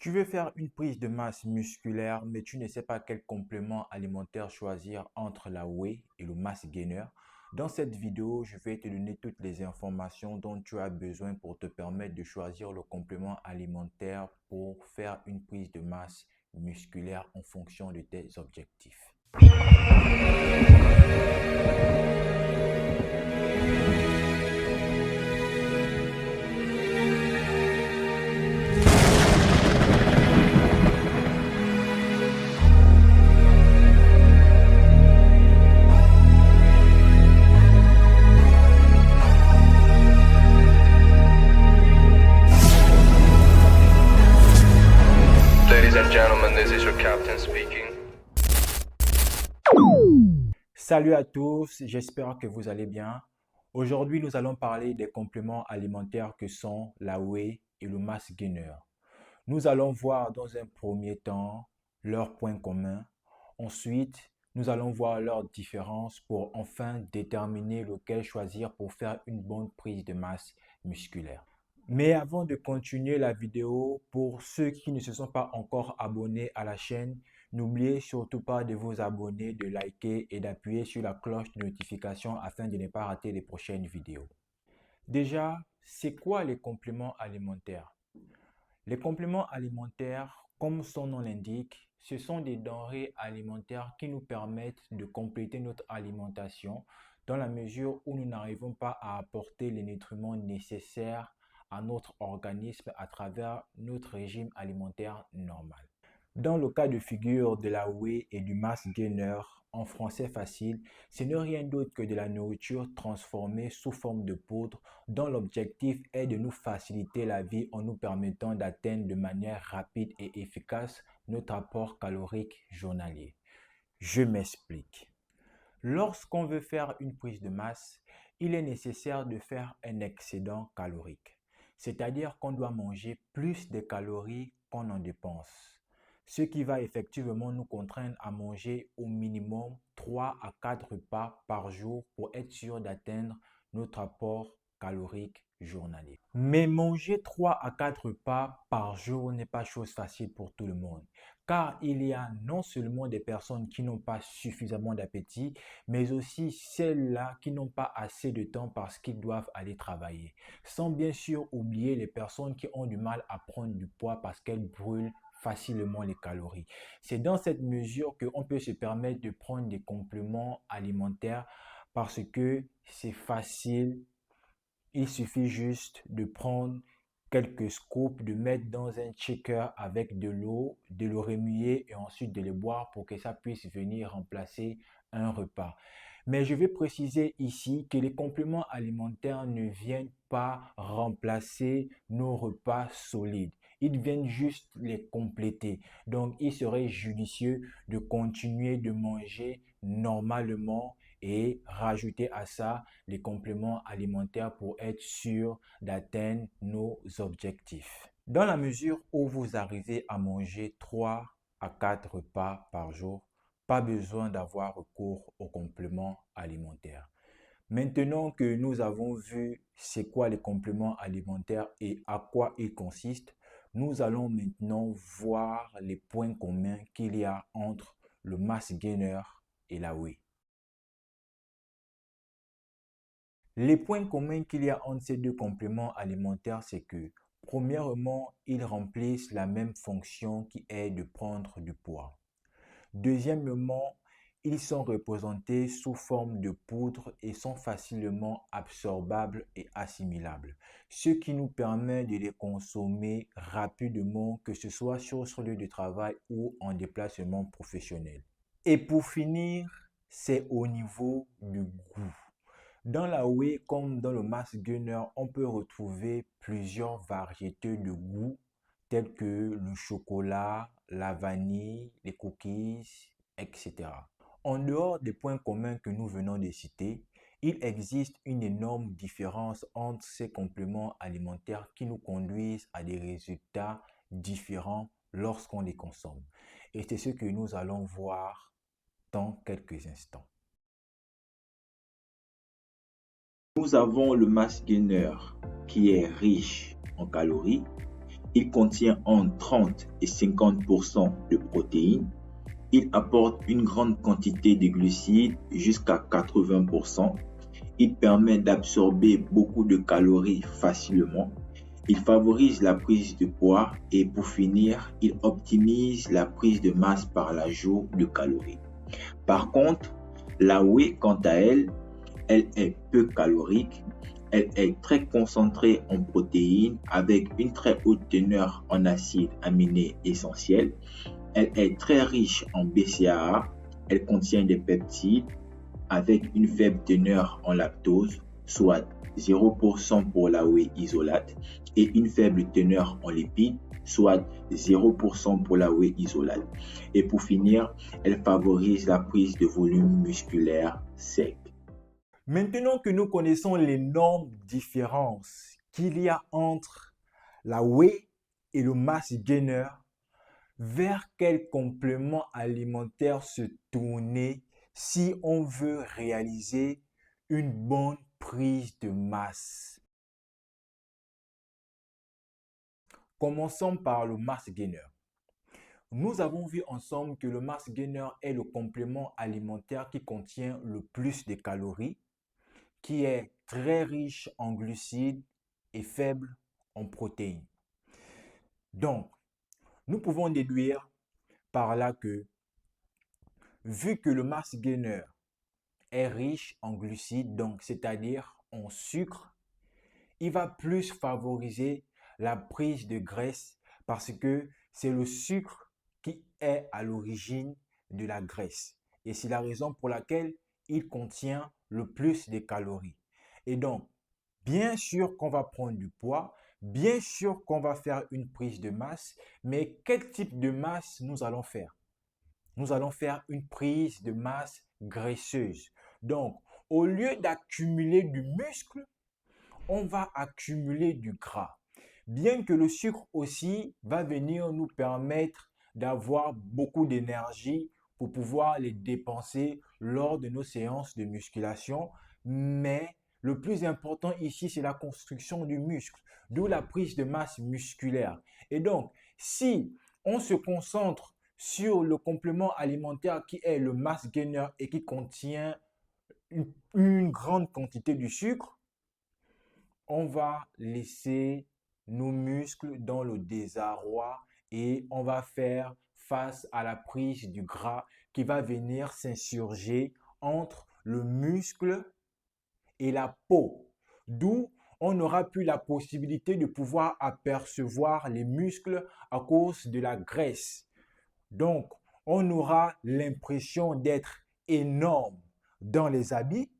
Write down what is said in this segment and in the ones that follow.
Tu veux faire une prise de masse musculaire, mais tu ne sais pas quel complément alimentaire choisir entre la whey et le mass gainer. Dans cette vidéo, je vais te donner toutes les informations dont tu as besoin pour te permettre de choisir le complément alimentaire pour faire une prise de masse musculaire en fonction de tes objectifs. Ladies and gentlemen, this is your captain speaking. Salut à tous, j'espère que vous allez bien. Aujourd'hui, nous allons parler des compléments alimentaires que sont la whey et le mass gainer. Nous allons voir dans un premier temps leurs points communs. Ensuite, nous allons voir leurs différences pour enfin déterminer lequel choisir pour faire une bonne prise de masse musculaire. Mais avant de continuer la vidéo, pour ceux qui ne se sont pas encore abonnés à la chaîne, n'oubliez surtout pas de vous abonner, de liker et d'appuyer sur la cloche de notification afin de ne pas rater les prochaines vidéos. Déjà, c'est quoi les compléments alimentaires? Les compléments alimentaires, comme son nom l'indique, ce sont des denrées alimentaires qui nous permettent de compléter notre alimentation dans la mesure où nous n'arrivons pas à apporter les nutriments nécessaires à notre organisme à travers notre régime alimentaire normal. Dans le cas de figure de la whey et du mass gainer, en français facile, ce n'est rien d'autre que de la nourriture transformée sous forme de poudre dont l'objectif est de nous faciliter la vie en nous permettant d'atteindre de manière rapide et efficace notre apport calorique journalier. Je m'explique. Lorsqu'on veut faire une prise de masse, il est nécessaire de faire un excédent calorique, c'est-à-dire qu'on doit manger plus de calories qu'on en dépense, ce qui va effectivement nous contraindre à manger au minimum 3 à 4 repas par jour pour être sûr d'atteindre notre apport calorique journalier. Mais manger 3 à 4 repas par jour n'est pas chose facile pour tout le monde, car il y a non seulement des personnes qui n'ont pas suffisamment d'appétit, mais aussi celles-là qui n'ont pas assez de temps parce qu'ils doivent aller travailler. Sans bien sûr oublier les personnes qui ont du mal à prendre du poids parce qu'elles brûlent facilement les calories. C'est dans cette mesure qu'on peut se permettre de prendre des compléments alimentaires parce que c'est facile. Il suffit juste de prendre quelques scoops, de mettre dans un shaker avec de l'eau, de le remuer et ensuite de le boire pour que ça puisse venir remplacer un repas. Mais je vais préciser ici que les compléments alimentaires ne viennent pas remplacer nos repas solides. Ils viennent juste les compléter. Donc, il serait judicieux de continuer de manger normalement et rajouter à ça les compléments alimentaires pour être sûr d'atteindre nos objectifs. Dans la mesure où vous arrivez à manger 3 à 4 repas par jour, pas besoin d'avoir recours aux compléments alimentaires. Maintenant que nous avons vu c'est quoi les compléments alimentaires et à quoi ils consistent, nous allons maintenant voir les points communs qu'il y a entre le mass gainer et la whey. Les points communs qu'il y a entre ces deux compléments alimentaires, c'est que, premièrement, ils remplissent la même fonction qui est de prendre du poids. Deuxièmement, ils sont représentés sous forme de poudre et sont facilement absorbables et assimilables, ce qui nous permet de les consommer rapidement, que ce soit sur son lieu de travail ou en déplacement professionnel. Et pour finir, c'est au niveau du goût. Dans la whey comme dans le mass gainer, on peut retrouver plusieurs variétés de goûts tels que le chocolat, la vanille, les cookies, etc. En dehors des points communs que nous venons de citer, il existe une énorme différence entre ces compléments alimentaires qui nous conduisent à des résultats différents lorsqu'on les consomme. Et c'est ce que nous allons voir dans quelques instants. Nous avons le mass gainer qui est riche en calories Il contient entre 30 et 50% de protéines. Il apporte une grande quantité de glucides, jusqu'à 80%. Il permet d'absorber beaucoup de calories facilement. Il favorise la prise de poids et pour finir, il optimise la prise de masse par l'ajout de calories. Par contre, la whey, quant à elle, elle est peu calorique, elle est très concentrée en protéines avec une très haute teneur en acides aminés essentiels. Elle est très riche en BCAA, elle contient des peptides avec une faible teneur en lactose, soit 0% pour la whey isolate, et une faible teneur en lipides, soit 0% pour la whey isolate. Et pour finir, elle favorise la prise de volume musculaire sec. Maintenant que nous connaissons l'énorme différence qu'il y a entre la whey et le mass gainer, vers quel complément alimentaire se tourner si on veut réaliser une bonne prise de masse? Commençons par le mass gainer. Nous avons vu ensemble que le mass gainer est le complément alimentaire qui contient le plus de calories, qui est très riche en glucides et faible en protéines. Donc, nous pouvons déduire par là que, vu que le mass gainer est riche en glucides, donc c'est-à-dire en sucre, il va plus favoriser la prise de graisse parce que c'est le sucre qui est à l'origine de la graisse. Et c'est la raison pour laquelle il contient le plus de calories. Et donc, bien sûr qu'on va prendre du poids, bien sûr qu'on va faire une prise de masse, mais quel type de masse nous allons faire? Nous allons faire une prise de masse graisseuse. Donc, au lieu d'accumuler du muscle, on va accumuler du gras. Bien que le sucre aussi va venir nous permettre d'avoir beaucoup d'énergie pour pouvoir les dépenser lors de nos séances de musculation, mais le plus important ici, c'est la construction du muscle, d'où la prise de masse musculaire. Et donc, si on se concentre sur le complément alimentaire qui est le mass gainer et qui contient une grande quantité de sucre, on va laisser nos muscles dans le désarroi et on va faire face à la prise du gras qui va venir s'insurger entre le muscle et la peau. D'où on n'aura plus la possibilité de pouvoir apercevoir les muscles à cause de la graisse. Donc, on aura l'impression d'être énorme dans les habits,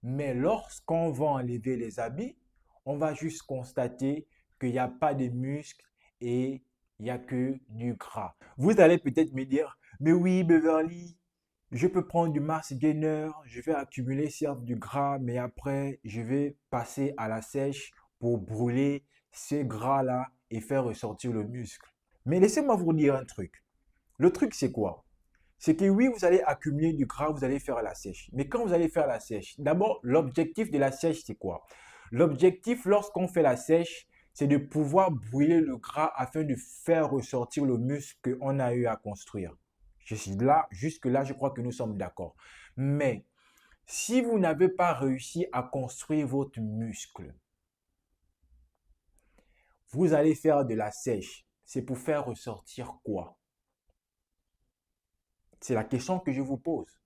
mais lorsqu'on va enlever les habits, on va juste constater qu'il n'y a pas de muscles et il n'y a que du gras. Vous allez peut-être me dire, mais oui, Beverly, je peux prendre du mass gainer, je vais accumuler certes du gras, mais après, je vais passer à la sèche pour brûler ces gras-là et faire ressortir le muscle. Mais laissez-moi vous dire un truc. Le truc, c'est quoi? C'est que oui, vous allez accumuler du gras, vous allez faire la sèche. Mais quand vous allez faire la sèche, d'abord, l'objectif de la sèche, c'est quoi? L'objectif, lorsqu'on fait la sèche, c'est de pouvoir brûler le gras afin de faire ressortir le muscle qu'on a eu à construire. Jusque-là, je crois que nous sommes d'accord. Mais si vous n'avez pas réussi à construire votre muscle, vous allez faire de la sèche. C'est pour faire ressortir quoi? C'est la question que je vous pose.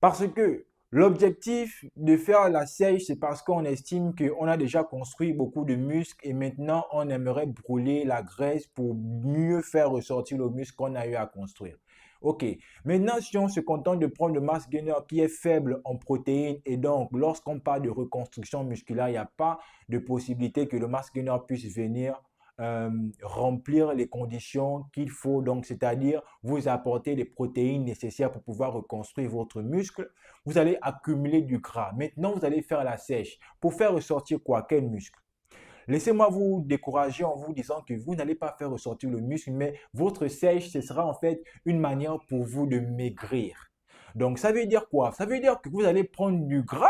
Parce que l'objectif de faire la sèche, c'est parce qu'on estime qu'on a déjà construit beaucoup de muscles et maintenant on aimerait brûler la graisse pour mieux faire ressortir le muscle qu'on a eu à construire. Ok, maintenant si on se contente de prendre le mass gainer qui est faible en protéines et donc lorsqu'on parle de reconstruction musculaire, il n'y a pas de possibilité que le mass gainer puisse venir remplir les conditions qu'il faut, donc c'est-à-dire vous apporter les protéines nécessaires pour pouvoir reconstruire votre muscle, vous allez accumuler du gras. Maintenant, vous allez faire la sèche. Pour faire ressortir quoi? Quel muscle? Laissez-moi vous décourager en vous disant que vous n'allez pas faire ressortir le muscle, mais votre sèche, ce sera en fait une manière pour vous de maigrir. Donc, ça veut dire quoi? Ça veut dire que vous allez prendre du gras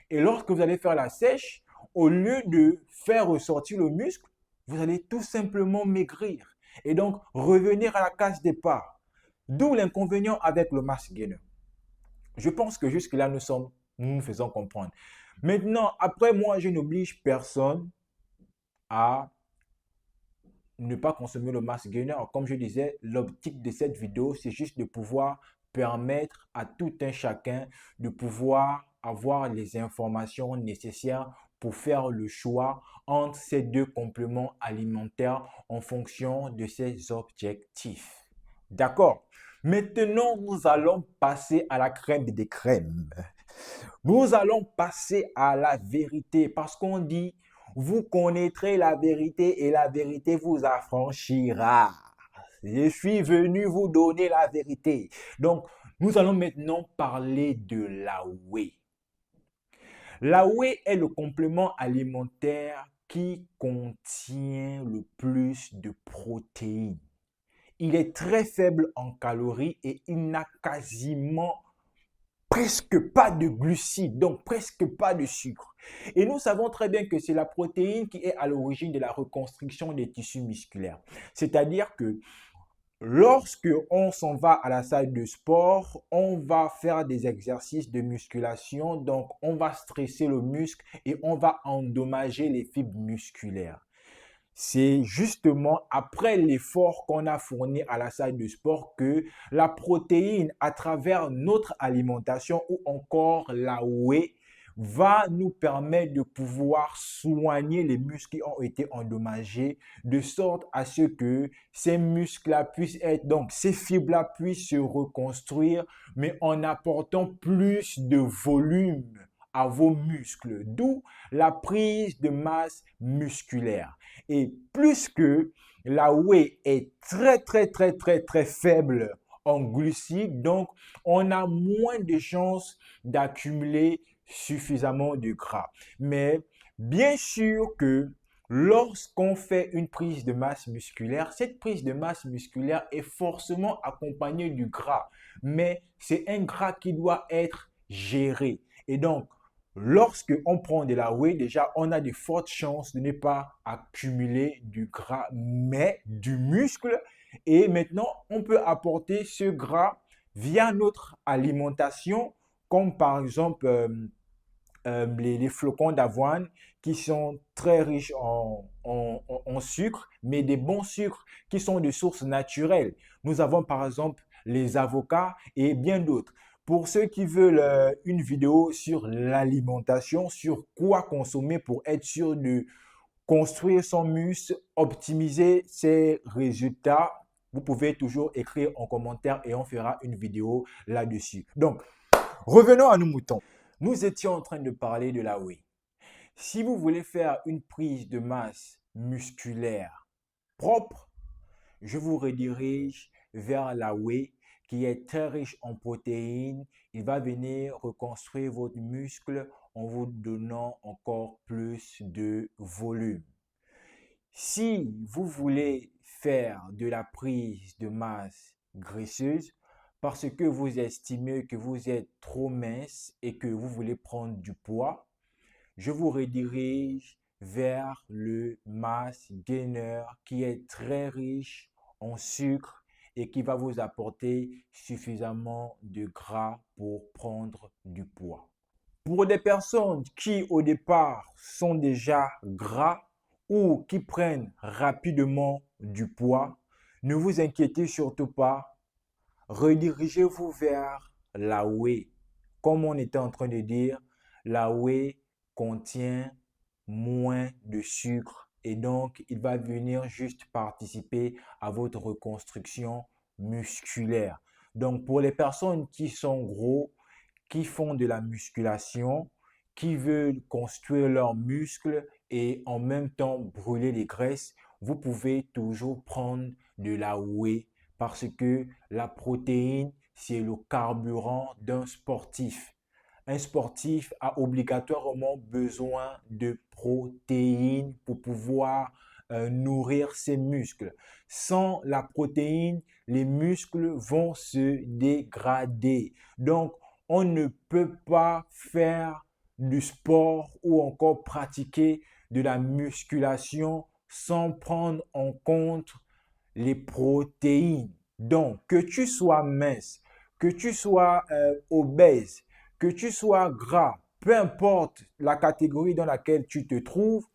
et lorsque vous allez faire la sèche, au lieu de faire ressortir le muscle, vous allez tout simplement maigrir et donc revenir à la case départ. D'où l'inconvénient avec le mass gainer. Je pense que jusque-là, nous nous faisons comprendre. Maintenant, après moi, je n'oblige personne à ne pas consommer le mass gainer. Comme je disais, l'optique de cette vidéo, c'est juste de pouvoir permettre à tout un chacun de pouvoir avoir les informations nécessaires pour faire le choix entre ces deux compléments alimentaires en fonction de ses objectifs. D'accord? Maintenant, nous allons passer à la crème des crèmes. Nous allons passer à la vérité parce qu'on dit, vous connaîtrez la vérité et la vérité vous affranchira. Je suis venu vous donner la vérité. Donc, nous allons maintenant parler de la whey. La whey est le complément alimentaire qui contient le plus de protéines. Il est très faible en calories et il n'a quasiment presque pas de glucides, donc presque pas de sucre. Et nous savons très bien que c'est la protéine qui est à l'origine de la reconstruction des tissus musculaires. C'est-à-dire que lorsque on s'en va à la salle de sport, on va faire des exercices de musculation, donc on va stresser le muscle et on va endommager les fibres musculaires. C'est justement après l'effort qu'on a fourni à la salle de sport que la protéine, à travers notre alimentation ou encore la whey, va nous permettre de pouvoir soigner les muscles qui ont été endommagés de sorte à ce que ces muscles-là puissent être, donc ces fibres-là puissent se reconstruire, mais en apportant plus de volume à vos muscles, d'où la prise de masse musculaire. Et plus que la whey est très faible en glucides, donc on a moins de chances d'accumuler suffisamment de gras. Mais bien sûr que lorsqu'on fait une prise de masse musculaire, cette prise de masse musculaire est forcément accompagnée du gras, mais c'est un gras qui doit être géré. Et donc, lorsque on prend de la whey, déjà, on a de fortes chances de ne pas accumuler du gras, mais du muscle. Et maintenant, on peut apporter ce gras via notre alimentation, comme par exemple les flocons d'avoine qui sont très riches en sucre, mais des bons sucres qui sont de sources naturelles. Nous avons par exemple les avocats et bien d'autres. Pour ceux qui veulent une vidéo sur l'alimentation, sur quoi consommer pour être sûr de construire son muscle, optimiser ses résultats, vous pouvez toujours écrire en commentaire et on fera une vidéo là-dessus. Donc, revenons à nos moutons. Nous étions en train de parler de la whey. Si vous voulez faire une prise de masse musculaire propre, je vous redirige vers la whey qui est très riche en protéines. Il va venir reconstruire votre muscle en vous donnant encore plus de volume. Si vous voulez faire de la prise de masse graisseuse parce que vous estimez que vous êtes trop mince et que vous voulez prendre du poids, je vous redirige vers le mass gainer qui est très riche en sucre et qui va vous apporter suffisamment de gras pour prendre du poids. Pour des personnes qui au départ sont déjà gras ou qui prennent rapidement du poids, ne vous inquiétez surtout pas, redirigez-vous vers la whey. Comme on était en train de dire, la whey contient moins de sucre et donc il va venir juste participer à votre reconstruction musculaire. Donc pour les personnes qui sont gros, qui font de la musculation, qui veulent construire leurs muscles et en même temps brûler les graisses, vous pouvez toujours prendre de la whey parce que la protéine, c'est le carburant d'un sportif. Un sportif a obligatoirement besoin de protéines pour pouvoir nourrir ses muscles. Sans la protéine, les muscles vont se dégrader. Donc, on ne peut pas faire du sport ou encore pratiquer de la musculation sans prendre en compte les protéines. Donc, que tu sois mince, que tu sois obèse, que tu sois gras, peu importe la catégorie dans laquelle tu te trouves,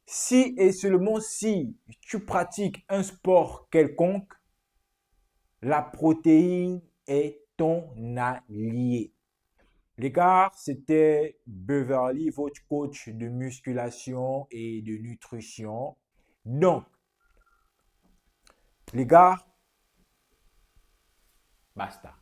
si et seulement si tu pratiques un sport quelconque, la protéine est ton allié. Les gars, c'était Beverly, votre coach de musculation et de nutrition. Donc, les gars, basta.